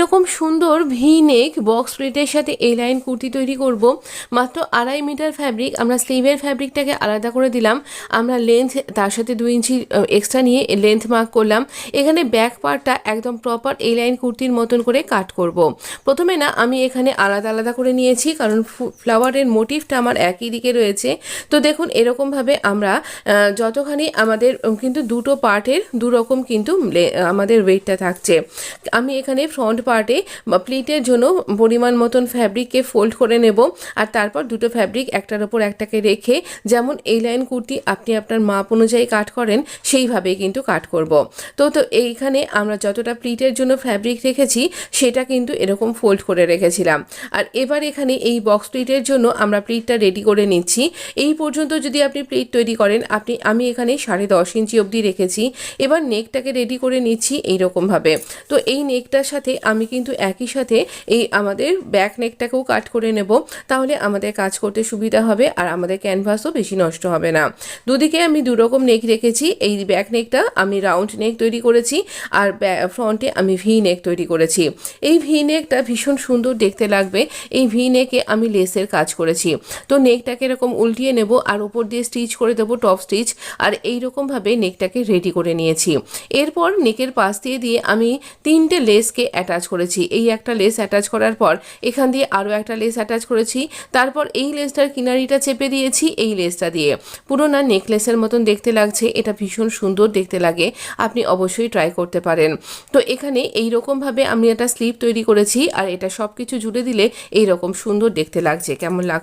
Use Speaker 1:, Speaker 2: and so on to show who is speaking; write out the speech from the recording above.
Speaker 1: এরকম সুন্দর ভি নেক বক্স প্রিন্টের সাথে এই লাইন কুর্তি তৈরি করব। মাত্র 2.5 মিটার ফ্যাব্রিক, আমরা স্লিভের ফ্যাব্রিকটাকে আলাদা করে দিলাম, আমরা লেন্থ তার সাথে 2 ইঞ্চি এক্সট্রা নিয়ে লেন্থ মার্ক করলাম। এখানে ব্যাক পার্টটা একদম প্রপার এই লাইন কুর্তির মতন করে কাট করব। প্রথমে না আমি এখানে আলাদা আলাদা করে নিয়েছি, কারণ ফ্লাওয়ারের মোটিভটা আমার একই দিকে রয়েছে। তো দেখুন এরকমভাবে আমরা যতখানি আমাদের কিন্তু দুটো পার্টের দুরকম কিন্তু আমাদের ওয়েটটা থাকছে। আমি এখানে ফ্রন্ট পার্টে প্লিটের জন্য পরিমাণ মতন ফ্যাব্রিককে ফোল্ড করে নেব, আর তারপর দুটো ফ্যাব্রিক একটার ওপর একটাকে রেখে যেমন এই লাইন কুর্তি আপনি আপনার মাপ অনুযায়ী কাট করেন সেইভাবেই কিন্তু কাট করব। তো এইখানে আমরা যতটা প্লিটের জন্য ফ্যাব্রিক রেখেছি সেটা কিন্তু এরকম ফোল্ড করে রেখেছিলাম। আর এবার এখানে এই বক্স প্লিটের জন্য আমরা প্লিটটা রেডি করে নিচ্ছি। এই পর্যন্ত যদি আপনি প্লিট তৈরি করেন আমি এখানে 10.5 ইঞ্চি অবধি রেখেছি। এবার নেকটাকে রেডি করে নিচ্ছি এইরকমভাবে। তো এই নেকটার সাথে আমি কিন্তু একই সাথে এই আমাদের ব্যাক নেকটাকেও কাট করে নেব, তাহলে আমাদের কাজ করতে সুবিধা হবে আর আমাদের ক্যানভাসও বেশি নষ্ট হবে না। দুদিকে আমি দুরকম নেক রেখেছি। এই ব্যাক নেকটা আমি রাউন্ড নেক তৈরি করেছি, আর ফ্রন্টে আমি ভি নেক তৈরি করেছি। এই ভি নেকটা ভীষণ সুন্দর দেখতে লাগবে। এই ভি নেকে আমি লেসের কাজ করেছি। তো নেকটাকে এরকম উল্টিয়ে নেব আর উপর দিয়ে স্টিচ করে দেবো টপ স্টিচ, আর এইরকমভাবে নেকটাকে রেডি করে নিয়েছি। এরপর নেকের পাশ দিয়ে আমি 3টে লেসকে অ্যাটাচ করেছি। এই একটা লেস অ্যাটাচ করার পর এখান দিয়ে আরও একটা লেস অ্যাটাচ করেছি, তারপর এই লেসটার কিনারিটা চেপে দিয়েছি এই লেসটা দিয়ে। পুরো না নেকলেসের মতন দেখতে লাগছে, এটা ভীষণ সুন্দর দেখতে লাগে, আপনি অবশ্যই ট্রাই করতে পারেন। তো এখানে এইরকমভাবে আমি একটা স্লিভ তৈরি করেছি, আর এটা সব কিছু জুড়ে দিলে এইরকম সুন্দর দেখতে লাগছে। কেমন লাগ